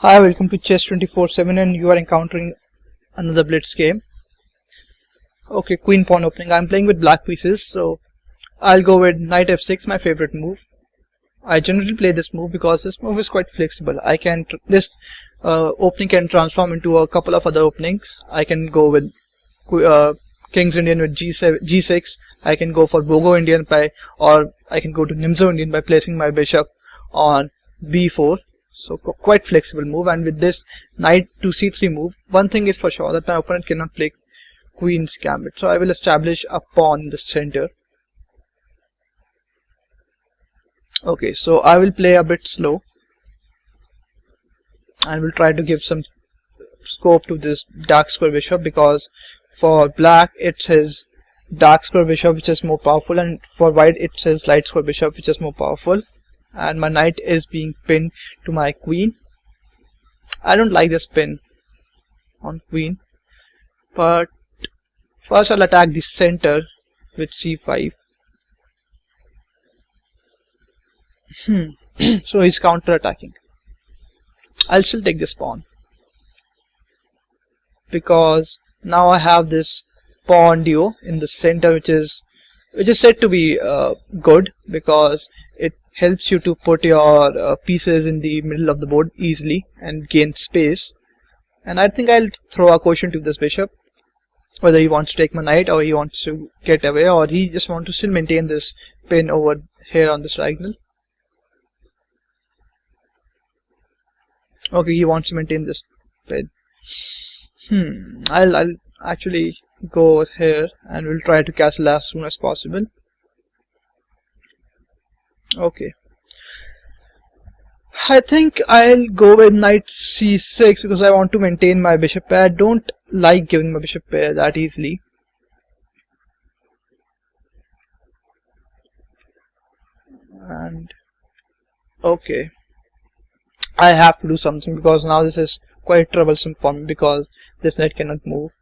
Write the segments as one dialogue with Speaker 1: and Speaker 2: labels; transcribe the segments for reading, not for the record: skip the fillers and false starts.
Speaker 1: Hi, welcome to Chess 24/7 and you are encountering another blitz game. Okay, queen pawn opening. I'm playing with black pieces, so I'll go with knight f6, my favorite move. I generally play this move because this move is quite flexible. This opening can transform into a couple of other openings. I can go with King's Indian with g6. I can go for Bogo Indian or I can go to Nimzo Indian by placing my bishop on b4. So quite flexible move, and with this knight to c3 move, one thing is for sure that my opponent cannot play queen's gambit. So I will establish a pawn in the center. Okay, so I will play a bit slow and will try to give some scope to this dark square bishop, because for black it says dark square bishop which is more powerful, and for white it says light square bishop which is more powerful. And my knight is being pinned to my queen. I don't like this pin on queen, but first I'll attack the center with c5. So he's counter attacking. I'll still take this pawn because now I have this pawn duo in the center, which is said to be good because it helps you to put your pieces in the middle of the board easily and gain space. And I think I'll throw a question to this bishop, whether he wants to take my knight or he wants to get away, or he just wants to still maintain this pin over here on this diagonal. Okay, he wants to maintain this pin. I'll actually go here and we'll try to castle as soon as possible. Okay, I think I'll go with knight c6 because I want to maintain my bishop pair. I don't like giving my bishop pair that easily. And okay, I have to do something because now this is quite troublesome for me because this knight cannot move,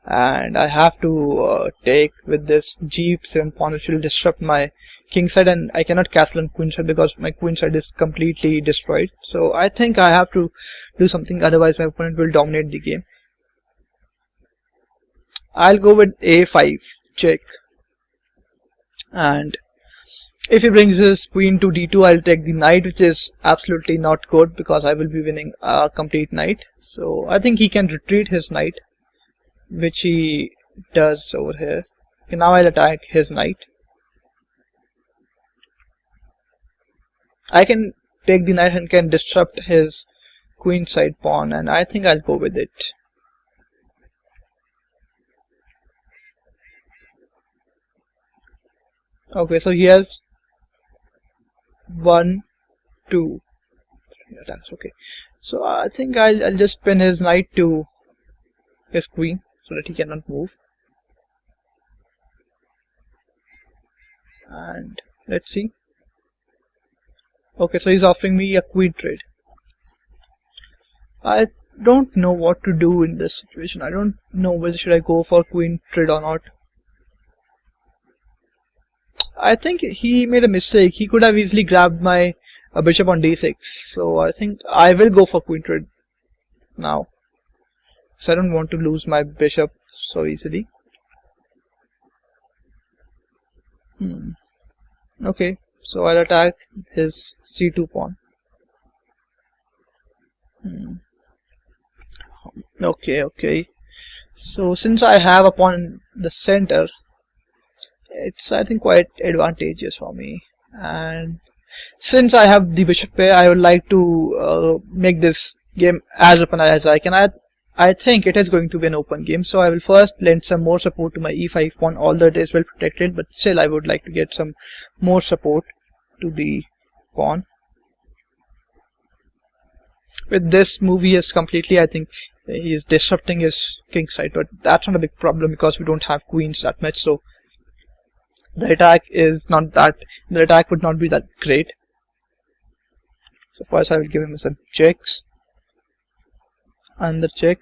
Speaker 1: and I have to take with this g7 pawn, which will disrupt my king side, and I cannot castle on queen side because my queen side is completely destroyed. So I think I have to do something, otherwise my opponent will dominate the game. I'll go with a5 check, and if he brings his queen to d2, I'll take the knight, which is absolutely not good because I will be winning a complete knight. So I think he can retreat his knight, which he does over here. Okay, now I'll attack his knight. I can take the knight and can disrupt his queen side pawn, and I think I'll go with it. Okay, so he has 1, 2, 3 attacks. Okay, so I think I'll just pin his knight to his queen so that he cannot move. And let's see. Okay, so he's offering me a queen trade. I don't know what to do in this situation. I don't know whether should I go for queen trade or not. I think he made a mistake. He could have easily grabbed my bishop on d6. So I think I will go for queen trade now, so I don't want to lose my bishop so easily. Okay, so I'll attack his c2 pawn. Okay. So since I have a pawn in the center, it's I think quite advantageous for me. And since I have the bishop pair, I would like to make this game as open as I can. I think it is going to be an open game, so I will first lend some more support to my e5 pawn, although it is well protected, but still I would like to get some more support to the pawn. With this move he is completely, I think he is disrupting his king side, but that's not a big problem because we don't have queens that much, so the attack would not be that great. So first I will give him some checks, and the check.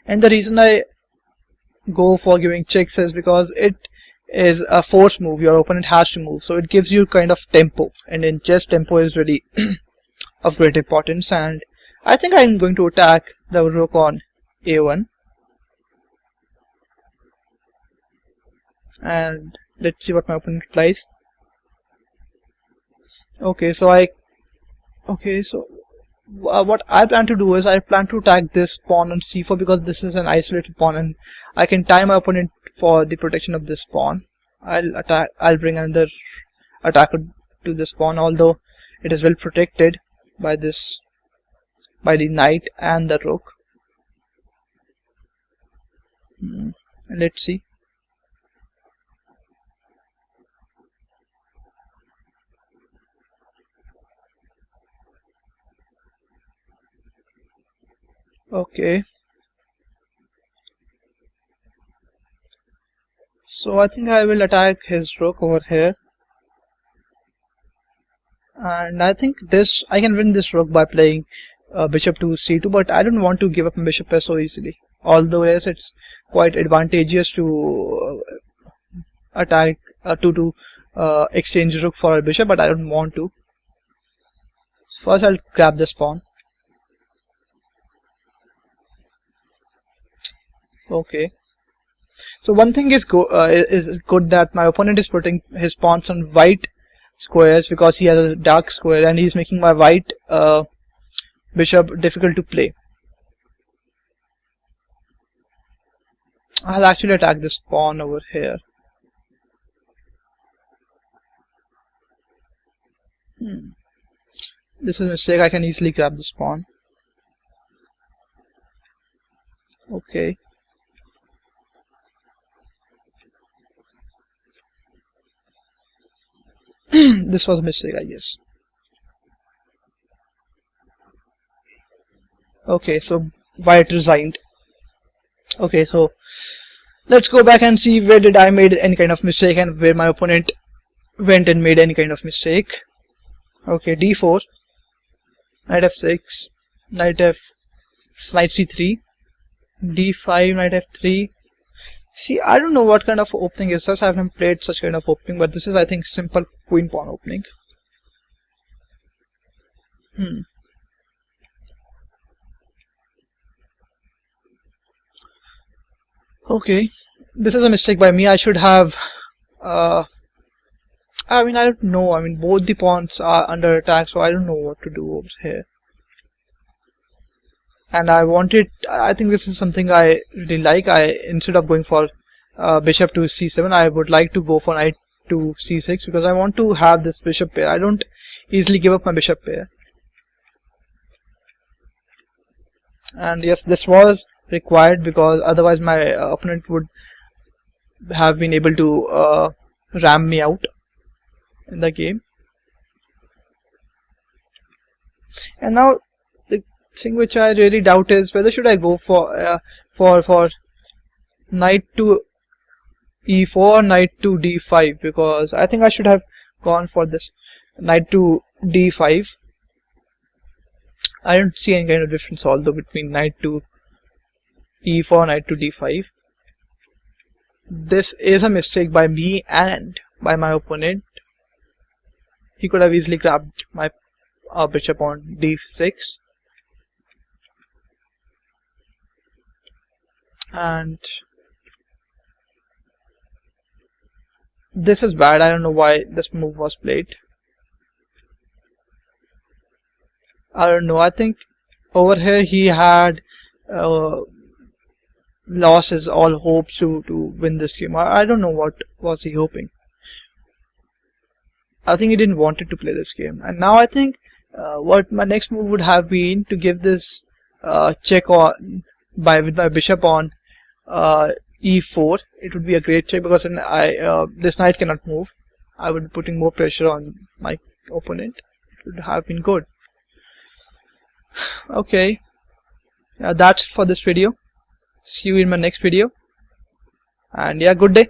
Speaker 1: And the reason I go for giving checks is because it is a force move. Your opponent has to move, so it gives you kind of tempo, and in chess tempo is really of great importance, and I think I'm going to attack the rook on a1, and let's see what my opponent replies. Okay, so what I plan to do is I plan to attack this pawn on c4 because this is an isolated pawn and I can tie my opponent for the protection of this pawn. I'll bring another attacker to this pawn, although it is well protected by the knight and the rook. Let's see. Okay, so I think I will attack his rook over here, and I think I can win this rook by playing bishop to c2, but I don't want to give up my bishop pair so easily, although yes, it's quite advantageous to attack to exchange rook for a bishop, but I don't want to. First I'll grab this pawn. Okay, so one thing is good that my opponent is putting his pawns on white squares because he has a dark square and he's making my white bishop difficult to play. I'll actually attack this pawn over here. This is a mistake. I can easily grab this pawn. Okay. This was a mistake, I guess. Okay, so white resigned. Okay, so let's go back and see where did I made any kind of mistake and where my opponent went and made any kind of mistake. Okay, d4, knight f6, knight c3, d5, knight f3. See, I don't know what kind of opening is this. I haven't played such kind of opening, but this is, I think, simple queen pawn opening. Okay, this is a mistake by me. I should have I don't know. Both the pawns are under attack, so I don't know what to do over here. And I think this is something I really like. Instead of going for bishop to c7, I would like to go for knight to c6 because I want to have this bishop pair. I don't easily give up my bishop pair. And yes, this was required because otherwise my opponent would have been able to ram me out in the game. And now the thing which I really doubt is whether should I go for knight to e4 or knight to d5, because I think I should have gone for this knight to d5. I don't see any kind of difference although between knight to e4 and knight to d5. This is a mistake by me and by my opponent. He could have easily grabbed my bishop on d6. And this is bad. I don't know why this move was played. I don't know. I think over here he had lost his all hopes to win this game. I don't know what was he hoping. I think he didn't want to play this game. And now I think what my next move would have been to give this check on with my bishop on e4. It would be a great check because then this knight cannot move. I would be putting more pressure on my opponent. It would have been good. Okay, that's it for this video. See you in my next video, and yeah, good day.